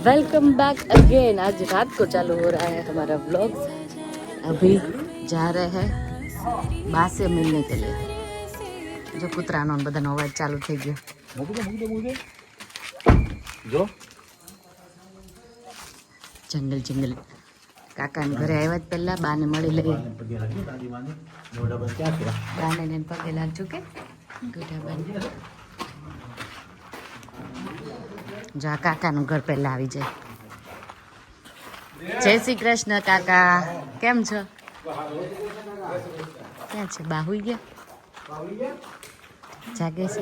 Welcome back again. आज रात को चालू हो रहा है हमारा व्लॉग्स। अभी जा रहे हैं बा से मिलने के लिए। जो કૂતરાનો બધાનો અવાજ ચાલુ થઈ ગયો। જો જંગલ જંગલ કાકાને ઘરે આવ્યા જ પહેલા બાને મળી લઈ બાને ને પગે લાગજો કે ગોઠા બાને જા કાકાનું ઘર પહેલા આવી જાય। જય શ્રી કૃષ્ણ કાકા, કેમ છો? ક્યાં છે બા? હુઈ ગયા? જાગે છે?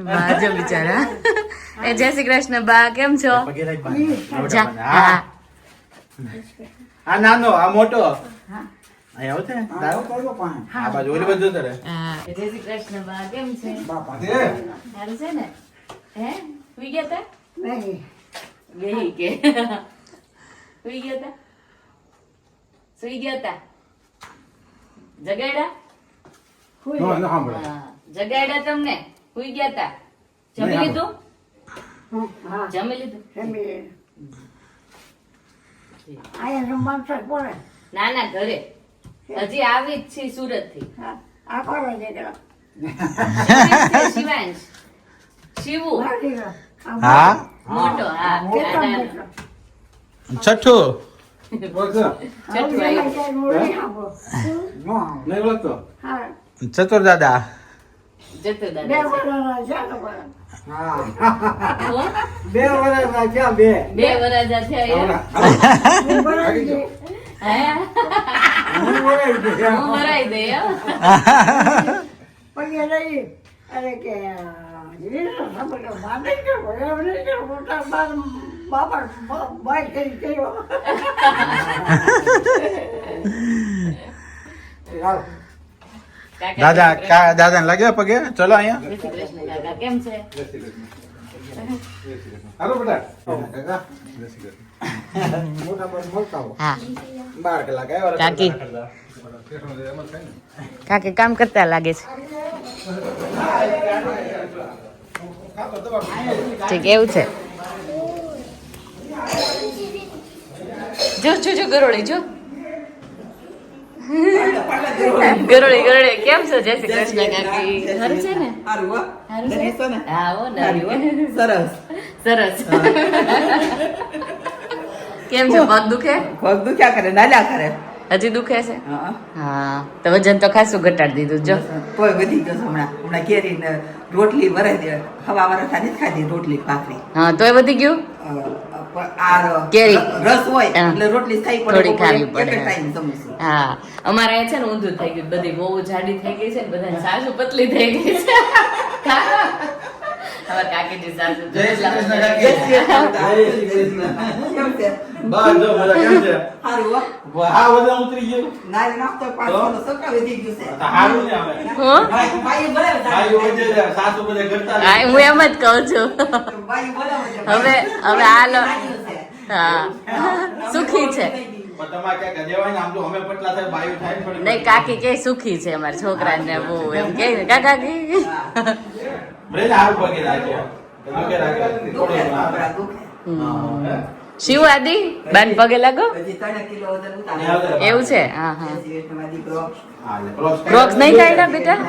બા જો બિચારા। એ જય શ્રી કૃષ્ણ બા, કેમ છો? જા હા આ નાનો આ મોટો અહીંયા આવતે આ બાજુ ઓલી બાજુ જતો રહે। હા જય શ્રી કૃષ્ણ બા, કેમ છે? બાપા દે સારું છે ને? હે હુઈ ગયા તા? નહીં ગઈ કે હુઈ ગયા તા? સુઈ ગયા તા? જગાડ્યા? નો નો સાંભળો હા જગાડ્યા તમને? હુઈ ગયા તા? જમી લીધું? જમી લીધું? ના ના ઘરે હજી આવી જ છે સુરત થી। શિવાંશ શિવુ હા મોટો હા છઠ્ઠું છઠ્ઠું આવ્યું। નહીં બોલતો ચતુર દાદા જતો દાદા છે। કોણ? બે વર્ષ ક્યાં બે બે વરાજા થયા હે હું ભરાઈ દે હો। દાદા દાદા ને લાગ્યા પગે ચલો અહીંયા જય શ્રી કૃષ્ણ કાકા, કેમ છે? હાલો બેટા કાકા હા 12 કલાક આવ્યા કાકી કાકી કામ કરતા લાગે છે। ઠીક એવું છે। જો જો જો ગરોળી જો ગરોળી ગરોળી કેમ છો? જય શ્રી કૃષ્ણ કાકી, સારું છે ને? સારું છે? હા હો નરી સરસ સરસ। કેમ છે? પગ દુખે? પગ દુખ્યા કરે નાલ્યા કરે હજી દુખે છે? હા હા તો વજન તો ખાસું ઘટાડી દીધું જો। કોઈ વધી ગયો છે હમણાં કેરી ને રોટલી વરાઈ દે હવા વરસા નથી ખાધી રોટલી ભાખરી હા તોય વધી ગયું? આ કેરી. રસ હોય હા. એટલે રોટલી ખાઈ પડે થોડી ખાવી પડે. એક ટાઈમ સમજશું હા અમારે અહીંયા છે ને ઊંધું થઈ ગયું। બધી બહુ જાડી થઈ ગઈ છે ને બધા સાસુ પતલી થઈ ગઈ છે। હવે કાકીજી સાસુ જય શ્રી કૃષ્ણ કાકી જય શ્રી કૃષ્ણ. જય શ્રી કૃષ્ણ કેમ છે બા જો બધા કેમ છે સારું હો આ વજન ઉતરી ગયું નાય નાખતો 5 કિલો સક્કા વધી ગયું છે તો હારું ને આવે હું ભાઈ બોલાવે ભાઈઓ વચ્ચે સાસુ બધા કરતા હા હું એમ જ કહું છું। ભાઈ બોલાવે હવે આ લો હા સુખી છે। પણ તમારે ક્યાંક દેવાય ને આમ તો અમે પટલા થાય બાયું થાય ને થોડી નહીં કાકી કે સુખી છે અમારા છોકરાને બહુ એમ કે ને કાકા કી ભલે હારું પગે રાખજો પગે રાખજો દુખે થોડું આપણા દુખે હા શિવ આદિ બાન પગે લાગો હજી 3 કિલો વજન નહીં ઉતારે આવતા. એવું છે? હા હા માં દીકરો હા લે ક્રોસ ક્રોક્સ નહીં કાઢ્યા બેટા?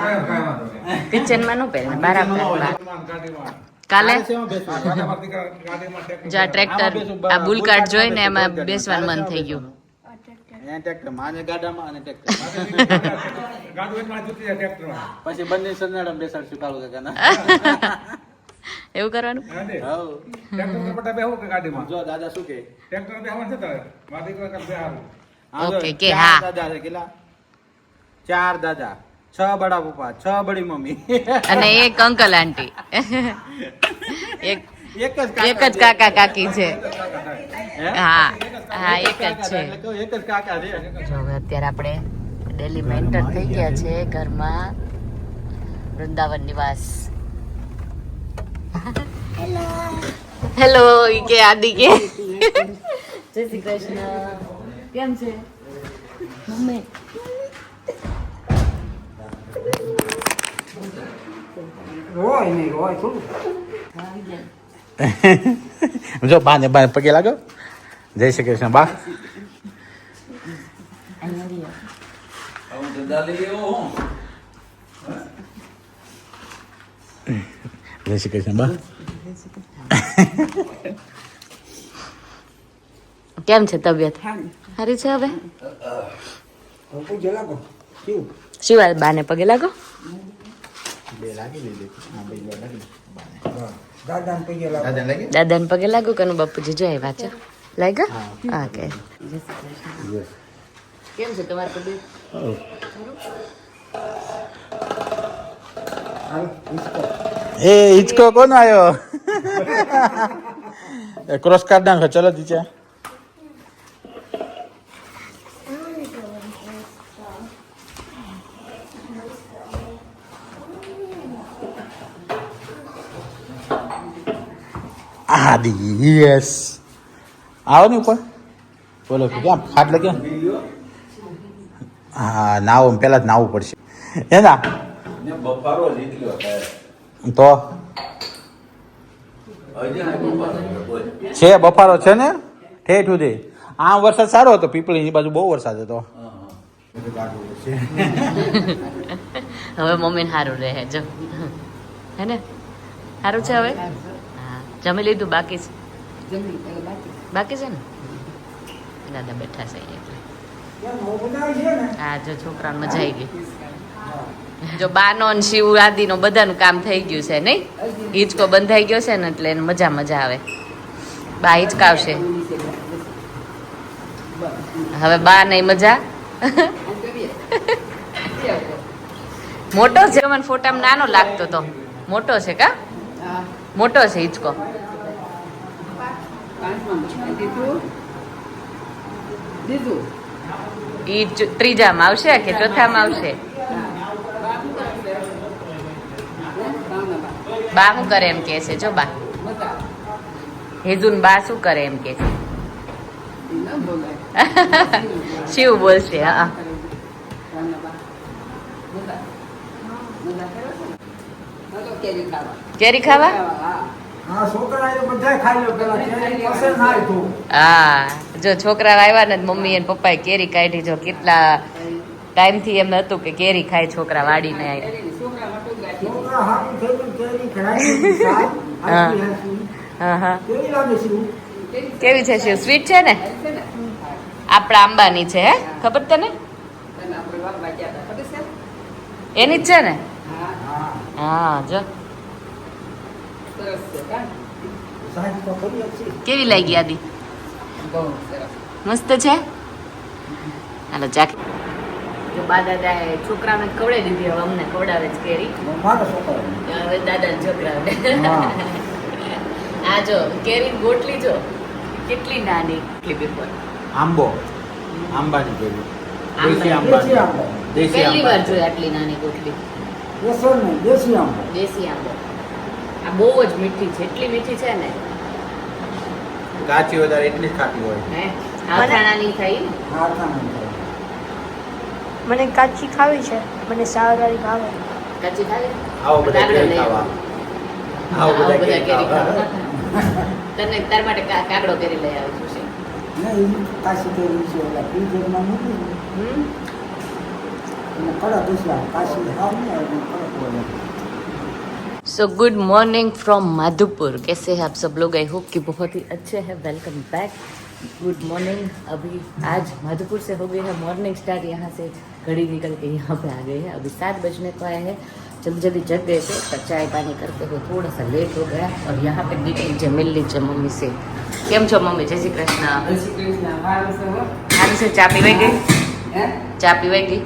કિચનમાં નો પહેરે બહાર કાલે જા ટ્રેક્ટર આ બુલ કાર્ડ જોઈને એમાં બેસવાનું મન થઈ ગયું। અહીંયા ટ્રેક્ટર માને ગાડામાં અને ટ્રેક્ટર પછી બંને સરનાળા બેસાડશું કાળુ કાકાના એવું કરવાનું? જો દાદા શું કે ઓકે કે હા દાદા છે કેટલા 4 દાદા 6 બડા પપ્પા 6 બડી મમ્મી અને એક અંકલ આંટી એક એક જ એક જ કાકા કાકી છે। હા હા એક જ છે। એક જ કાકા છે જો હવે અત્યારે આપણે દિલ્હીમાં એન્ટર થઈ ગયા છે ઘરમાં વૃંદાવન નિવાસ। હેલો ઈ કે આદિ કે જય શ્રી કૃષ્ણ કેમ છે મમ્મી રોય નહીં રોય થોડું જો બાને બાને પગે લાગો. જય શ્રી કૃષ્ણ બા. જય શ્રી કૃષ્ણ બા. કેમ છે તબિયત? સારી છે હવે? પૂજે લાગો કેવું શિવાય બાને પગે લાગો. બે લાગી લીધી. હા બે લાગી. દાદાને પગે લાગો દાદા લાગી. દાદાને પગે લાગો કનુ બાપુજી જો આવ્યા છે. લાગ્યો? ઓકે. કેમ છે તમારી તબિયત? હાલ ઈસકો એ હિચકો કોણ આવ્યો? ક્રોસ કાર્ડ નાખો ચલો દીચા. યસ આવો ને ઉપર બોલો કે ક્યાં ખાટલે ક્યાં? હા નાવું પેલા જ નાવું પડશે હે ના તો છે બફારો છે ને ઠેઠ સુધી. આ વરસાદ સારો હતો, પીપળીની બાજુ બહુ વરસાદ હતો. હવે મમ્મીને સારું રહે જો હે ને સારું છે હવે. હા જમી લીધું? બાકી છે? બાકી છે ને? દાદા બેઠા છે એટલે. હા જો છોકરાને મજા આવી ગઈ. જો બાનો ને શિવ આદિનો બધાનું કામ થઈ ગયું છે નહીં? હિંચકો બંધાઈ ગયો છે ને એટલે એને મજા આવે. બા હિંચકાવશે હવે. બા નહીં મજા. મોટો છે મને ફોટામાં નાનો લાગતો તો. મોટો છે કા? મોટો છે હિંચકો. ઈ ત્રીજામાં આવશે કે ચોથામાં આવશે? બા શું કરે એમ કે છે? જો બા હેજુન બા શું કરે એમ કે છે? શિવ બોલશે. હા કેરી ખાવા? હા છોકરા એ બધા ખાઈ લો પેલા કેરી પસંદ થાય તો હા જો છોકરા આવ્યા ને મમ્મી અને પપ્પાએ કેરી કાઢી. જો કેટલા ટાઈમથી એમ હતું કે કેરી ખાય છોકરા વાડીને આવ્યા. છોકરા હાથું થઈને કેરી ખાઈ સાહેબ હા. હા હા કેવી લાગે છે કેવી છે શિવ? સ્વીટ છે ને? આપણા આંબાની છે હે? ખબર તને? એની જ છે ને? હા જો સાહેબ તો કરી છે કેવી લાગી આદી? મસ્ત છે. હાલો ચાખી. જો બા દાદાએ છોકરાને ખવડાવી દીધી, હવે અમને ખવડાવે છે કેરી. મારો છોકરો હવે દાદાને છોકરાને. હા આ જો કેરી ગોટલી જો કેટલી નાની, કેટલી બિફોર. આંબો આંબાની કેરી. દેશી દેશી આંબા. આંબો દેશી પહેલી વાર આંબા. જોઈ આટલી નાની ગોટલી. દેશી નહીં દેશી આંબો દેશી આંબો. આ બહુ જ મીઠી છે, એટલી મીઠી છે ને. કાચી વધારે એટલી જ ખાતી હોય. હે આથાણાની થઈ ને. હા ખાને મને કાચી ખાવી છે, મને સાવરવાળી ભાવે. કાચી ખાવી? આવો બધા કાગડો કેરી લઈ ખાવા. આવો. આવો બધા બધા કેરી કેરી ખાવા. ખાવા. તને તાર માટે કાગડો કેરી લઈ આવું છું. નહીં કાશી કેરી છે ઓલા ફ્રીઝરમાં મૂકી હમ અને કડક ઉસલા કાશી હાવ નહીં આવે કડક હોય so good morning from Madhopur. कैसे हैं आप सब लोग? आई होप कि बहुत ही अच्छे हैं. Welcome back. Good morning. अभी आज माधोपुर से हो गई है मॉर्निंग स्टार्ट. यहाँ से घड़ी निकल के यहाँ पे आ गए हैं. अभी 7 बजने को आए हैं. जल्दी जल्दी जग गए थे पर चाय पानी करते हुए थोड़ा सा लेट हो गया. और यहाँ पे दिख लीजिए, मिल लीजिए मम्मी से. केम छो मम्मी? जय श्री कृष्ण. हाल से चा पीवाई गई? चा पीवाई गई?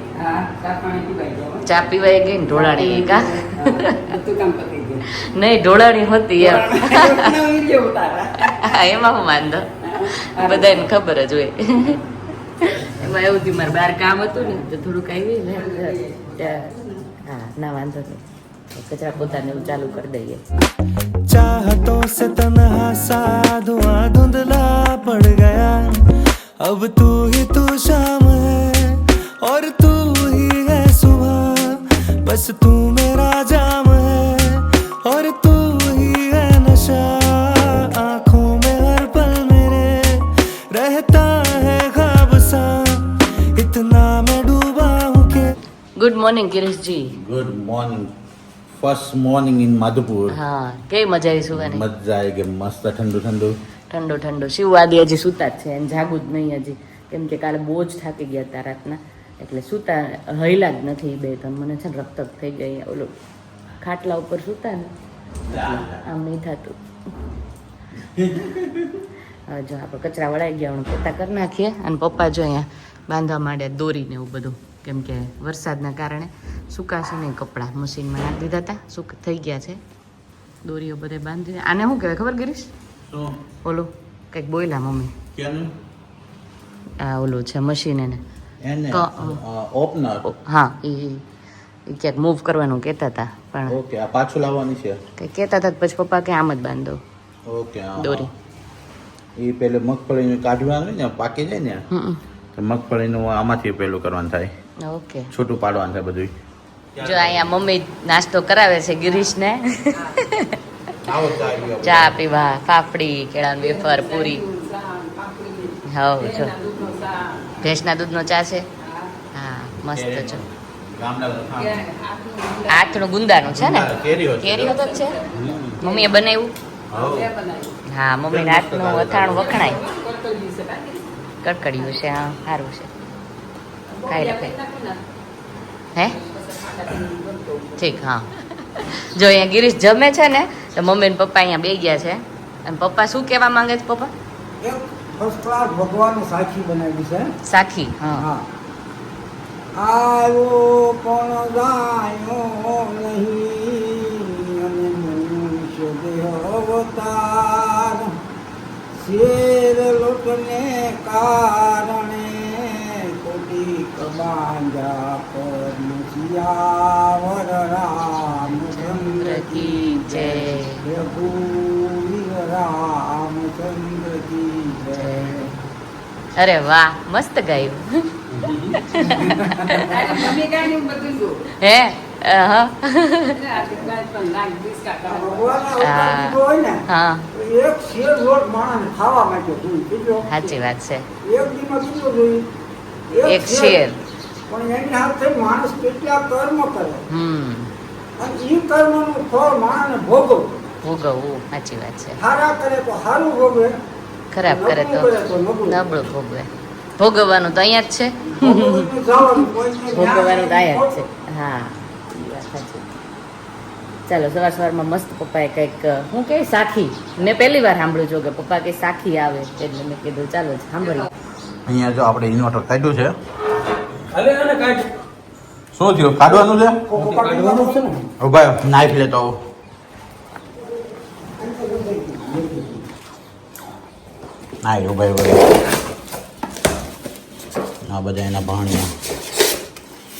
चा पीवाई गई ने ढोळाणी गई का? નહીં ઢોળાણી હોતી એમ. એમાં હું વાંધો, બધાને ખબર જ હોય. એમાં એવું થયું મારે બહાર કામ હતું ને તો થોડુંક આવી ને હા ના વાંધો નહીં, કચરા પોતાને એવું ચાલુ કરી દઈએ. चाहतों से तन्हा सा धुआं धुंधला पड़ गया. अब तू ही तू शाम है और तू ही है सुबह. बस तू मेरा जाम है. મોર્નિંગ કિરીશજી. Good morning. First morning in Madhupur. હા કેવી મજા આવી સુવાની? મજા આવી ગઈ, મસ્ત ઠંડુ ઠંડુ. ઠંડો ઠંડો. શિવવાદી હજી સૂતા જ છે અને જાગું જ નહીં હજી, કેમ કે કાલે બહુ જ થાકી ગયા હતા રાતના, એટલે સૂતા હૈલા જ નથી બે ત્રણ. મને છે ને રક્તક થઈ ગઈ, ઓલો ખાટલા ઉપર સૂતા ને આમ નહીં થતું. હવે જો આપણે કચરા વળાઈ ગયા, હું પોતા કરી નાખીએ. અને પપ્પા જો અહીંયા બાંધવા માંડ્યા દોરીને એવું બધું, કેમ કે વરસાદના કારણે સુકાશે નહીં કપડાં. મશીનમાં નાખી દીધા હતા, સુક થઈ ગયા છે. દોરીઓ બધે બાંધી. આને શું કહેવાય ખબર ગીરીશ? શું? ઓલું કંઈક બોયલા મમ્મી. કેનું? આ ઓલું છે મશીન એને. એને તો- ઓપનર. હા એ ક્યાંક મૂવ કરવાનું કહેતા હતા, પણ ઓકે, આ પાછું લાવવાની છે. કંઈ કહેતા હતા તો પછી પપ્પા કે આમ જ બાંધો ઓકે. હા. દોરી. એ પેલે મગફળીનું કાઢવાનું હોય ને, પાકી જાય ને, હમ. તો મગફળીનું આમાંથી પેલું કરવાનું થાય, ઓકે. છૂટું પાડવાનું થાય બધું. જો અહીંયા મમ્મી નાસ્તો કરાવે છે ગિરીશને. આવો ચા પીવા. ચા પીવા, ફાફડી, કેળાનું વેફર, પૂરી. હવ જો ભેંસના દૂધનો ચા છે. હા મસ્ત છે. ગામડાનું ખાવાનું. આથણું ગુંદાનું છે ને? કેરીઓ છે. કેરી હતો જ છે. મમ્મીએ બનાવ્યું. હવ. હા મમ્મીને હાથનું અથાણું વખણાય. કડકડિયું છે. હા સારું છે. ખાઈ લે હે ઠીક. હા જો અહીંયા ગિરીશ જમે છે ને, તો મમ્મી ને પપ્પા અહીંયા બે ગયા છે. અને પપ્પા શું કહેવા માંગે છે? પપ્પા એક ફર્સ્ટ ક્લાસ ભગવાનનું સાક્ષી બનાવ્યું છે. સાખી. હા હા. આવ્યો પણ જાયો નહીં અને મનુષ્ય દેહ અવતાર, શેર લોટને કારણે કોટી કબાંજા પર મુસિયાવર રામચંદ્ર કી જય. રઘુવીર રામચંદ્ર કી જય. અરે વાહ મસ્ત ગાયું. હે હા ભગવાનના અવતાર કીધો હોય ને, હા તો એક શેર લોટ માણસને ખાવા માટે જોઈએ. કેટલો? સાચી વાત છે. એક દીમાં કેટલો જોઈએ? એક શેર. પણ એની સાથે માણસ કેટલા કર્મ કરે હમ અને એ કર્મનું ફળ માણસને ભોગવવું. ભોગવવું સાચી વાત છે. સારા કરે તો સારું ભોગવે, ખરાબ કરે તો નબળું ભોગવે. ભોગવવાનું તો અહીંયા જ છે. ભોગવવાનું જવાનું, કોઈને ભોગવવાનું તો અહીંયા જ છે. ભોગવવું. હા એ વાત સાચી. ચાલો સવાર સવારમાં મસ્ત પપ્પાએ કંઈક હું કે સાખી, મેં પહેલી વાર સાંભળ્યું છું કે પપ્પા કે સાખી આવે, એટલે મેં કીધું ચાલો સાંભળીએ. અહીંયા જો આપણે ઇન્વર્ટર કાઢ્યું છે. શું થયું? કાઢવાનું છે? કાઢવાનું છે ને? ઉભા નાઈફ લેતો આવો. ના ઉભા ઉભા. આ બધા એના ભાણિયા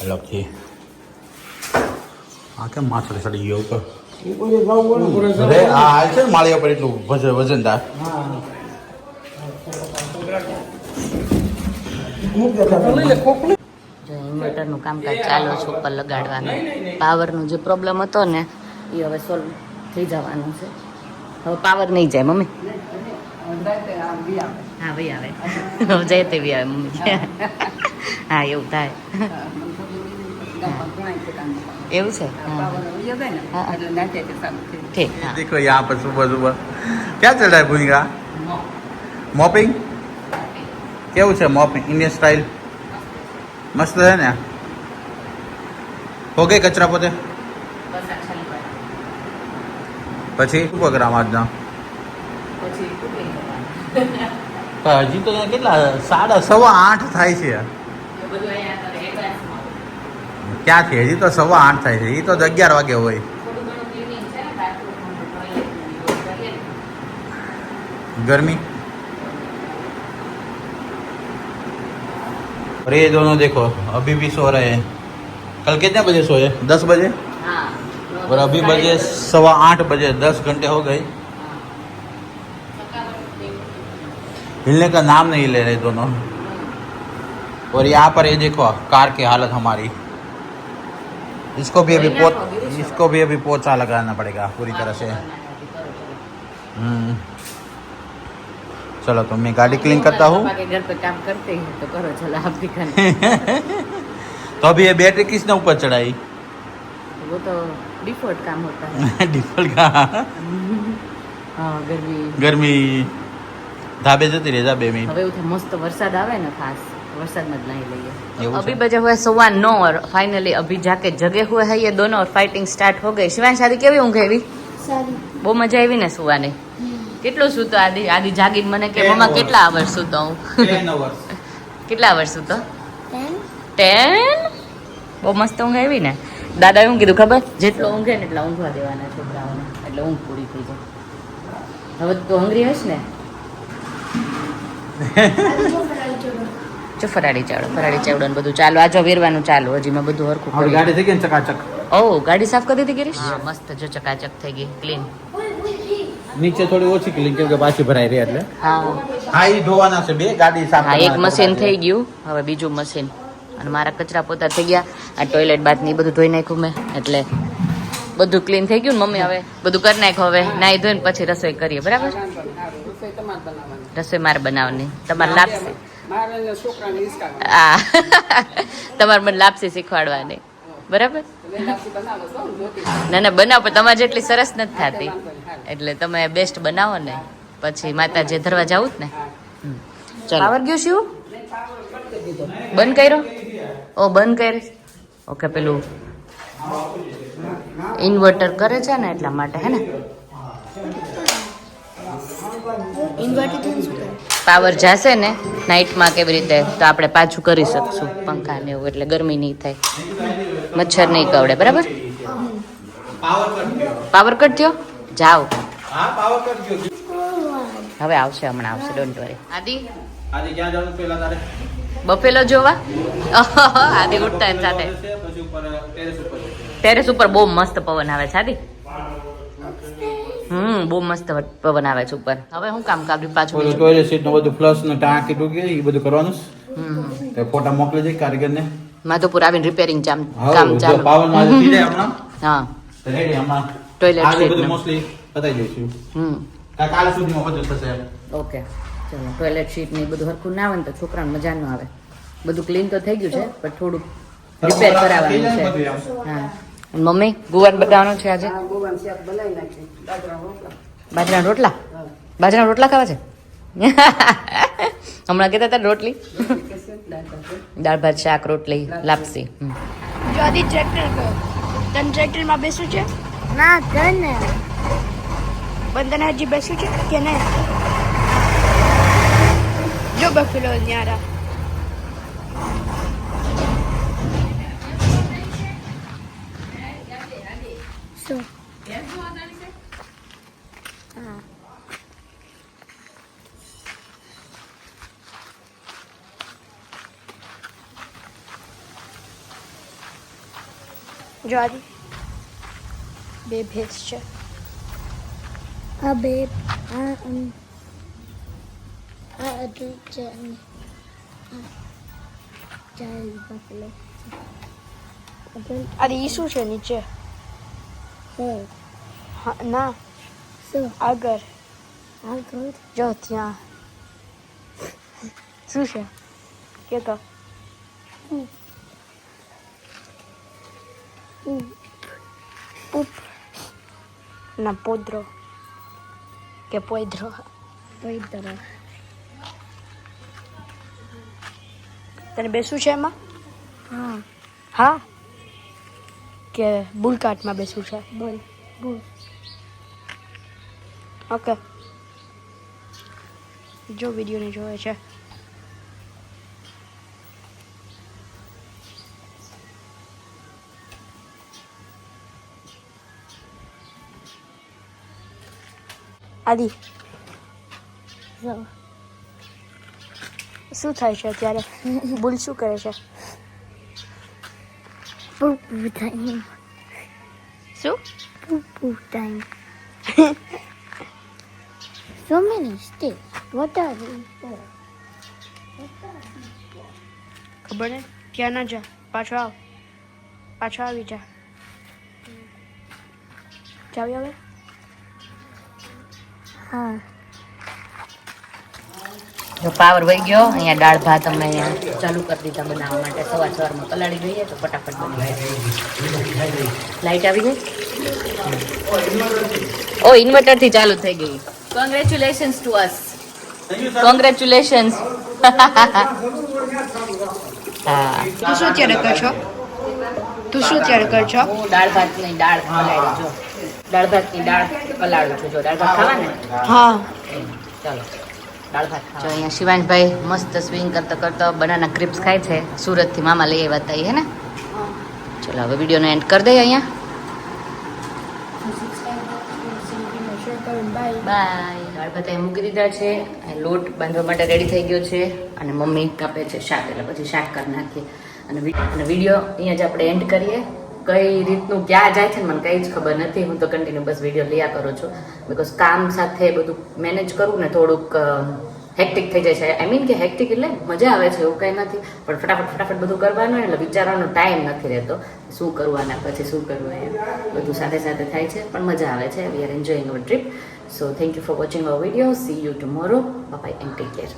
અલગથી. આ કેમ માથે ચડી ગયો ઉપર? એ બધે જવું હોય ને. અરે આ હાલ છે ને માળિયા પર એટલું વજનદાર. હા. મૂક દે તમે. જો ઇન્વર્ટરનું કામકાજ ચાલુ છે, ઉપર લગાડવાનું. પાવરનો જે પ્રોબ્લેમ હતો ને એ હવે સોલ્વ થઈ જવાનું છે. હવે પાવર નહીં જાય મમ્મી. હા ભાઈ આવે. હવે જાય તેવી આવે મમ્મી. હા એવું થાય. એવું છે? હા. હા. ઠીક. હા देखो यहाँ पर सुबह सुबह क्या चल रहा है भूमिका? मॉपिंग કેવું છે? મોપિંગ ઇન્ડિયન સ્ટાઇલ મસ્ત છે ને. હો ગઈ કચરા પોતે? બસ આ ખાલી પડે. પછી શું પ્રોગ્રામ આજનો? પછી cooking કરવાનું. પણ હજી તો અહીંયા કેટલા 8:15 થાય છે. એ બધું અહીંયા કરે advance-માં. ક્યાંથી? હજી તો 8:15 થાય છે. એ તો 11 વાગે હોય. થોડું ઘણું cleaning છે ને bathroom, toilet, બધું કરીએ ને. गर्मी। और ये दोनों देखो अभी भी सो रहे हैं। कल कितने बजे सोए? 10 बजे। हाँ और अभी बजे 8:15 बजे, 10 घंटे हो गए। हिलने का नाम नहीं ले रहे दोनों। और यहाँ पर ये देखो कार की हालत हमारी। इसको भी अभी पोछा लगाना पड़ेगा पूरी तरह से। चलो तो मैं गाड़ी क्लीन करता हूँ। पापा के घर पे काम करते हैं तो करो, चलो आप भी करना। तो अभी ये बैटरी किसने ऊपर चढ़ाई? वो तो डिफॉल्ट काम होता है. डिफॉल्ट का હા ગરમી. गर्मी ધાબે જતી રહે ધાબે में. હવે ઉઠે મસ્ત વરસાદ આવે ને ખાસ વરસાદ में नहीं એવું लगे. છે? अभी बजे हुए 9:15 और फाइनली अभी जाके जगे हुए हैं ये दोनों और फाइटिंग स्टार्ट हो गई. शिवान शादी केवी ઊંઘ આવી? સારી. બહુ મજા આવી ને સુવાની. કેટલું સૂતો આદિ? આદિ જાગીને મને કે 10 મમ્મા hours. કેટલા આવર્સ સૂતો હું? 10 hours. કેટલા આવર્સ સૂતો? 10. 10. બહુ મસ્ત ઊંઘ આવી ને. દાદા એવું કીધું ખબર, જેટલો ઊંઘે ને એટલા ઊંઘવા દેવાના છોકરાઓને, એટલે ઊંઘ પૂરી થઈ જાય. હવે તો હંગરી હશ ને? જો ફરાળી ચાવડો ને બધું ચાલુ. આ જો વેરવાનું ચાલુ. હજી મેં બધું હરખું और કર્યું. गाड़ी थी क्या चकाचक? ઓ ગાડી સાફ કરી દીધી ગિરીશ? હા મસ્ત જો ચકાચક થઈ ગઈ, ક્લીન. नीचे थोड़ी ओછી क्लीन કેમ કે પાછી ભરાઈ રહી એટલે. હા હા ઈ ધોવાના છે બે ગાડી સાફ હા એક કરવાના મશીન છે. થઈ ગયું, હવે બીજું મશીન. અને મારા કચરા પોતા થઈ ગયા. આ ટોયલેટ બાથ ને ઈ બધું ધોઈ નાખ્યું મેં, એટલે બધું ક્લીન થઈ ગયું ને મમ્મી. હવે બધું કરી નાખ્યું. હવે નાઈ ધોઈને પછી રસોઈ કરીએ. બરાબર? રસોઈ મારે બનાવવાની, તમારે લાપસી. હા તમારે મને લાપસી શીખવાડવાની. બરાબર? ના ના બનાવો, પણ તમારે જેટલી સરસ નથી થતી, એટલે તમે બેસ્ટ બનાવો ને પછી માતાજી ધરવા જાવું જ ને. ચાલો પાવર ગયો શું? બંધ કર્યો? ઓ બંધ કર્યો. ઓકે પેલું ઇન્વર્ટર કરે છે ને એટલા માટે હે ને. પાવર જશે ને નાઇટમાં કેવી રીતે તો આપણે પાછું કરી શકશું પંખા ને એવું, એટલે ગરમી નહીં થાય, મચ્છર નહીં કવડે. બરાબર? પાવર કટ થયો? જાઓ હા પાવર કટ ગયો. હવે આવશે, હમણાં આવશે, ડોન્ટ વરી. આદિ આજે ક્યાં જવાનું પહેલા તારે? બફેલો જોવા. આદિ ઉઠતા એની સાથે પછી ઉપર ટેરેસ ઉપર. ટેરેસ ઉપર બહુ મસ્ત પવન આવે છે આદિ. બહુ મસ્ત પવન આવે છે ઉપર. હવે હું કામ કાઢ્યું પાછું ઓલું બીજું? ટોયલેટ સીટ નું બધું ફ્લશ ને ટાંકી તૂટી ગઈ એ બધું કરવાનું હમ છે. ફોટા મોકલી દે કારીગર ને. માધવપુર આવીને રિપેરિંગ કામ હા ચાલુ. પાવર માં થઈ જાય હમણાં હા રેડી હમણાં ટોયલેટ આજે બધું સીટ. મોસ્ટલી બતાવી દઈશું. હમ કાલે સુધીમાં બધું થશે. ઓકે ચલો. ટોયલેટ સીટ ને ઈ બધું હરખું ના આવે ને તો છોકરાને મજા ન આવે. બધું ક્લીન તો થઈ ગયું છે પણ થોડુંક રિપેર કરાવવાનું છે. હા અને મમ્મી ગુવાર બનાવવાનું છે આજે. બાજરાના રોટલા? બાજરાના રોટલા ખાવા છે? હમણાં કહેતા હતા રોટલી. દાળ ભાત શાક રોટલી લાપસી. જો આદિ ટ્રેક્ટર ગયો. તને ટ્રેક્ટરમાં બેસવું છે? ના તને. બંધન હજી બેસવું છે કે નહીં? જો બફેલો ન્યારા. શું? હા. જો આદિ બે ભેંસ છે. આ બે આ અડું છે ચાલ બફલો અરે ઈ શું છે નીચે? હા ના શું આગળ આગળ જો ત્યાં શું છે કે તો ના પોદરો કે પોદરો કોઈ તરફ તને બેસવું છે એમાં? હા હા કે બુલકાટમાં બેસવું છે? બોલ બોલ ઓકે જો વિડીયોને જોવે છે. આદિ શું થાય છે અત્યારે? બુલ શું કરે છે? પૂપુ ટાઈમ શું? પૂપુ time so many sticks what are these ખબર ને ક્યાં ના જા, પાછો આવ, પાછો આવી જા. જાવી હવે? હા જો પાવર વહી ગયો. અહીંયા દાળ ભાત અમે અહીંયા ચાલુ કરી દીધા બનાવવા માટે. સવારમાં પલાળી દઈએ તો ફટાફટ બની જાય. લાઈટ આવી ગઈ. ઓ ઇન્વર્ટરથી ચાલુ થઈ ગઈ. કોંગ્રેચ્યુલેશન્સ ટુ અસ. કોંગ્રેચ્યુલેશન્સ. હા તું શું અત્યારે કર છો? હું દાળ ભાતની દાળ પલાળી જો. દાળ ભાતની દાળ પલાળું છું. જો દાળ ભાત ખાવા ને. હા ચાલો દાળ ભાત જો અહીંયા શિવાંશભાઈ મસ્ત સ્વિંગ કરતા કરતા બનાના ક્રિપ્સ ખાય છે. સુરતથી મામા લઈ આવ્યા હતા એ હે ને. ચલો હવે વિડીયોનો એન્ડ કરી દઈએ અહીંયા. બાય. દાળ ભાત અહીં મૂકી દીધા છે. લોટ બાંધવા માટે રેડી થઈ ગયો છે અને મમ્મી કાપે છે શાક, એટલે પછી શાક કરી નાખીએ. અને વિડીયો અહીંયા જ આપણે એન્ડ કરીએ. કઈ રીતનું ક્યાં જાય છે ને મને કંઈ જ ખબર નથી. હું તો કન્ટિન્યુ બસ વિડીયો લ્યા કરું છું. બિકોઝ કામ સાથે બધું મેનેજ કરવું ને થોડુંક હેક્ટિક થઈ જાય છે. આઈ મીન કે હેક્ટિક એટલે મજા આવે છે એવું કંઈ નથી, પણ ફટાફટ બધું કરવાનું એટલે વિચારવાનો ટાઈમ નથી રહેતો. શું કરવાના પછી શું કરવું એમ બધું સાથે સાથે થાય છે, પણ મજા આવે છે. We are enjoying our trip. So thank you for watching our video. See you tomorrow. Bye and take care.